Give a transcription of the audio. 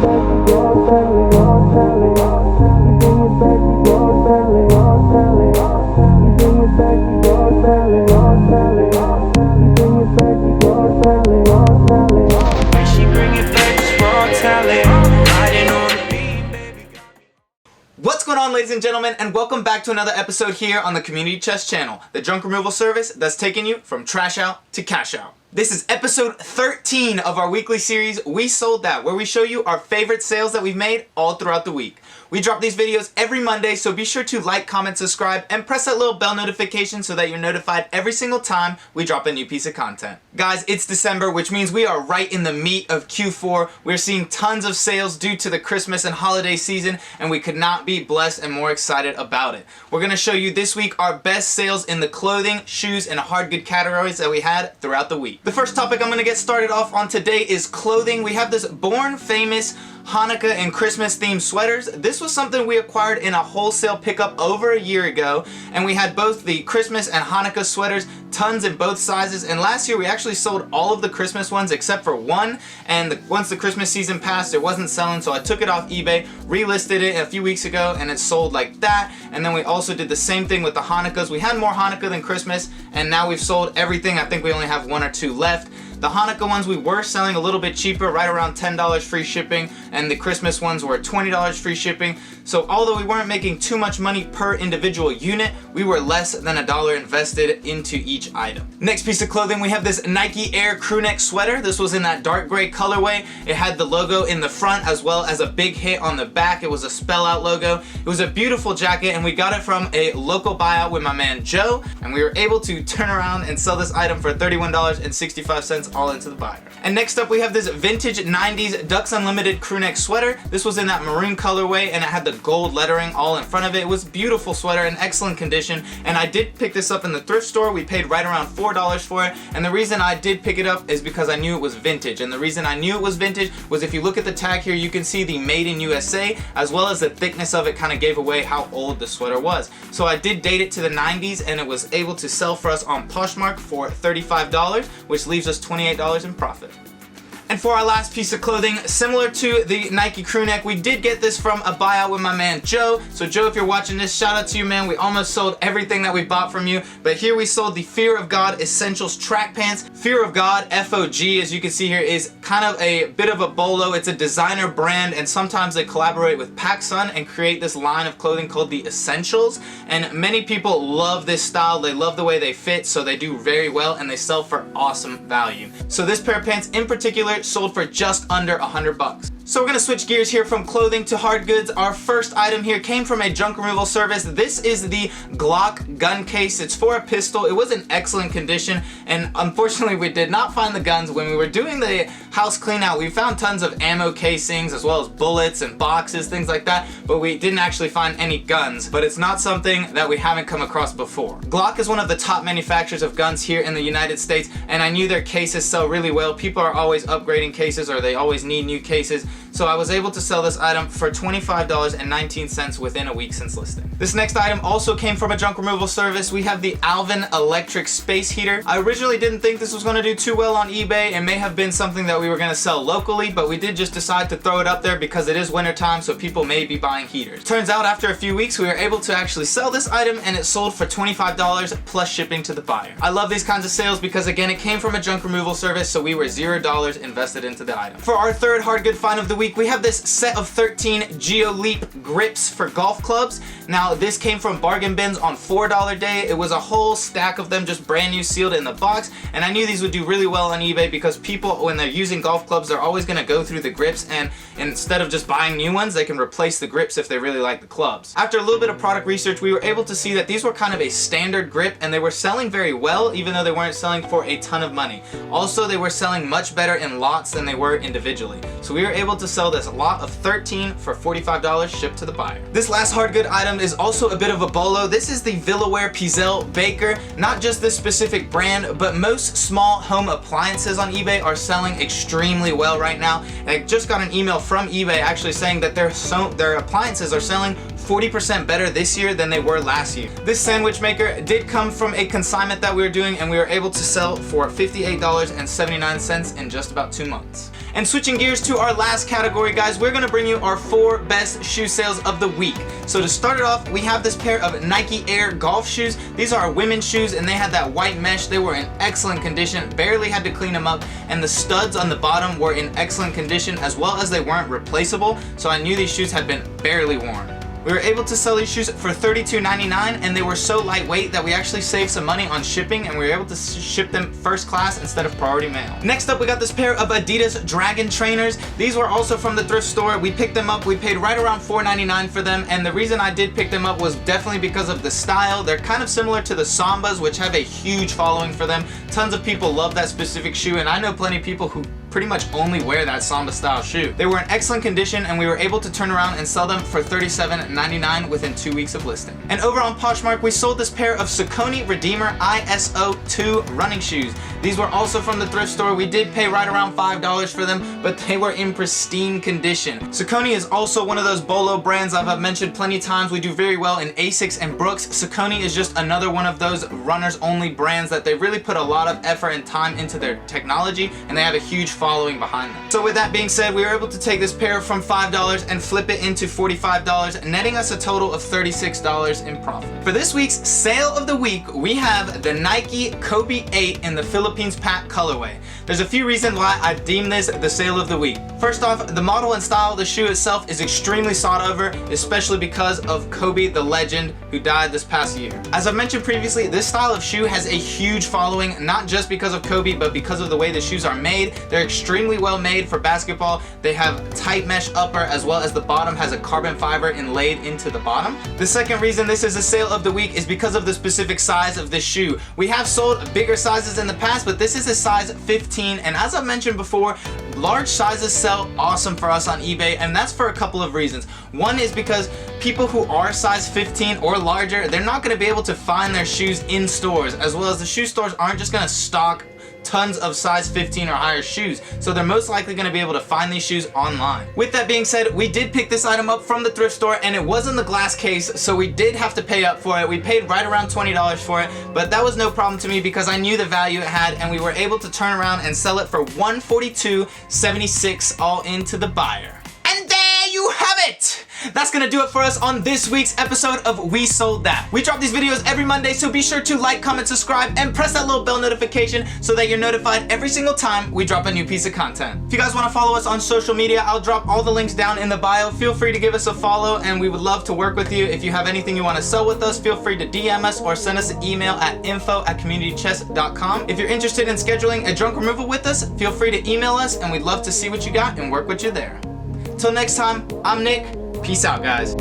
What's going on, ladies and gentlemen, and welcome back to another episode here on the Community Chest channel, the junk removal service that's taking you from trash out to cash out. This is episode 13 of our weekly series, We Sold That, where we show you our favorite sales that we've made all throughout the week. We drop these videos every Monday, so be sure to like, comment, subscribe, and press that little bell notification so that you're notified every single time we drop a new piece of content. Guys, it's December, which means we are right in the meat of Q4. We're seeing tons of sales due to the Christmas and holiday season, and we could not be blessed and more excited about it. We're going to show you this week our best sales in the clothing, shoes, and hard good categories that we had throughout the week. The first topic I'm going to get started off on today is clothing. We have this Born Famous Hanukkah and Christmas themed sweaters. This was something we acquired in a wholesale pickup over a year ago, and we had both the Christmas and Hanukkah sweaters, tons in both sizes, and last year we actually sold all of the Christmas ones except for one, and once the Christmas season passed it wasn't selling, so I took it off eBay, relisted it a few weeks ago, and it sold like that. And then we also did the same thing with the Hanukkahs. We had more Hanukkah than Christmas, and now we've sold everything. I think we only have one or two left. The Hanukkah ones we were selling a little bit cheaper, right around $10 free shipping, and the Christmas ones were $20 free shipping. So although we weren't making too much money per individual unit, we were less than $1 invested into each item. Next piece of clothing, we have this Nike Air crewneck sweater. This was in that dark gray colorway. It had the logo in the front as well as a big hit on the back. It was a spell out logo. It was a beautiful jacket, and we got it from a local buyout with my man Joe, and we were able to turn around and sell this item for $31.65 all into the buyer. And next up we have this vintage 90s Ducks Unlimited crewneck sweater. This was in that maroon colorway, and it had the gold lettering all in front of it. It was a beautiful sweater in excellent condition, and I did pick this up in the thrift store. We paid right around $4 for it, and the reason I did pick it up is because I knew it was vintage. And the reason I knew it was vintage was if you look at the tag here, you can see the made in USA, as well as the thickness of it kind of gave away how old the sweater was. So I did date it to the 90s, and it was able to sell for us on Poshmark for $35, which leaves us $28 in profit. And for our last piece of clothing, similar to the Nike crewneck, we did get this from a buyout with my man Joe. So Joe, if you're watching this, shout out to you, man. We almost sold everything that we bought from you, but here we sold the Fear of God Essentials track pants. Fear of God, FOG, as you can see here, is kind of a bit of a bolo. It's a designer brand, and sometimes they collaborate with PacSun and create this line of clothing called the Essentials. And many people love this style. They love the way they fit, so they do very well, and they sell for awesome value. So this pair of pants in particular sold for just under $100. So we're going to switch gears here from clothing to hard goods. Our first item here came from a junk removal service. This is the Glock gun case. It's for a pistol. It was in excellent condition, and unfortunately we did not find the guns. When we were doing the house clean out, we found tons of ammo casings as well as bullets and boxes, things like that, but we didn't actually find any guns. But it's not something that we haven't come across before. Glock is one of the top manufacturers of guns here in the United States, and I knew their cases sell really well. People are always upgrading cases, or they always need new cases. So I was able to sell this item for $25.19 within a week since listing. This next item also came from a junk removal service. We have the Alvin electric space heater. I originally didn't think this was going to do too well on eBay. It may have been something that we were going to sell locally, but we did just decide to throw it up there because it is winter time, so people may be buying heaters. Turns out after a few weeks we were able to actually sell this item, and it sold for $25 plus shipping to the buyer. I love these kinds of sales because, again, it came from a junk removal service, so we were $0 invested into the item. For our third hard good find of the week, we have this set of 13 GeoLeap grips for golf clubs. Now, this came from bargain bins on $4 day. It was a whole stack of them, just brand new, sealed in the box, and I knew these would do really well on eBay because people, when they're using golf clubs, they're always going to go through the grips, and instead of just buying new ones, they can replace the grips if they really like the clubs. After a little bit of product research, we were able to see that these were kind of a standard grip, and they were selling very well, even though they weren't selling for a ton of money. Also, they were selling much better in lots than they were individually. So we were able to sell this lot of 13 for $45 shipped to the buyer. This last hard good item is also a bit of a bolo. This is the Villaware Pizel Baker. Not just this specific brand, but most small home appliances on eBay are selling extremely well right now. And I just got an email from eBay actually saying that their appliances are selling 40% better this year than they were last year. This sandwich maker did come from a consignment that we were doing, and we were able to sell for $58.79 in just about 2 months. And switching gears to our last category, guys, we're gonna bring you our 4 best shoe sales of the week. So to start it off, we have this pair of Nike Air golf shoes. These are women's shoes and they had that white mesh. They were in excellent condition, barely had to clean them up, and the studs on the bottom were in excellent condition, as well as they weren't replaceable, so I knew these shoes had been barely worn. We were able to sell these shoes for $32.99, and they were so lightweight that we actually saved some money on shipping, and we were able to ship them first class instead of priority mail. Next up, we got this pair of Adidas Dragon trainers. These were also from the thrift store. We picked them up. We paid right around $4.99 for them, and the reason I did pick them up was definitely because of the style. They're kind of similar to the Sambas, which have a huge following for them. Tons of people love that specific shoe, and I know plenty of people who pretty much only wear that Samba style shoe. They were in excellent condition, and we were able to turn around and sell them for $37.99 within 2 weeks of listing. And over on Poshmark, we sold this pair of Saucony Redeemer ISO 2 running shoes. These were also from the thrift store. We did pay right around $5 for them, but they were in pristine condition. Saucony is also one of those Bolo brands I've mentioned plenty of times. We do very well in Asics and Brooks. Saucony is just another one of those runners only brands that they really put a lot of effort and time into their technology, and they have a huge following behind them. So with that being said, we were able to take this pair from $5 and flip it into $45, netting us a total of $36 in profit. For this week's sale of the week, we have the Nike Kobe 8 in the Philippines pack colorway. There's a few reasons why I deem this the sale of the week. First off, the model and style of the shoe itself is extremely sought over, especially because of Kobe the legend who died this past year. As I mentioned previously, this style of shoe has a huge following, not just because of Kobe, but because of the way the shoes are made. They're extremely well made for basketball. They have tight mesh upper, as well as the bottom has a carbon fiber inlaid into the bottom. The second reason this is a sale of the week is because of the specific size of this shoe. We have sold bigger sizes in the past, but this is a size 15, and as I mentioned before, large sizes sell awesome for us on eBay, and that's for a couple of reasons. One is because people who are size 15 or larger, they're not going to be able to find their shoes in stores, as well as the shoe stores aren't just going to stock tons of size 15 or higher shoes, so they're most likely going to be able to find these shoes online. With that being said, we did pick this item up from the thrift store, and it was in the glass case, so we did have to pay up for it. We paid right around $20 for it, but that was no problem to me because I knew the value it had, and we were able to turn around and sell it for $142.76 all into the buyer. And there you have it! That's gonna do it for us on this week's episode of We Sold That. We drop these videos every Monday, so be sure to like, comment, subscribe, and press that little bell notification so that you're notified every single time we drop a new piece of content. If you guys wanna follow us on social media, I'll drop all the links down in the bio. Feel free to give us a follow, and we would love to work with you. If you have anything you wanna sell with us, feel free to DM us or send us an email at info@communitychest.com. If you're interested in scheduling a junk removal with us, feel free to email us, and we'd love to see what you got and work with you there. Till next time, I'm Nick. Peace out, guys.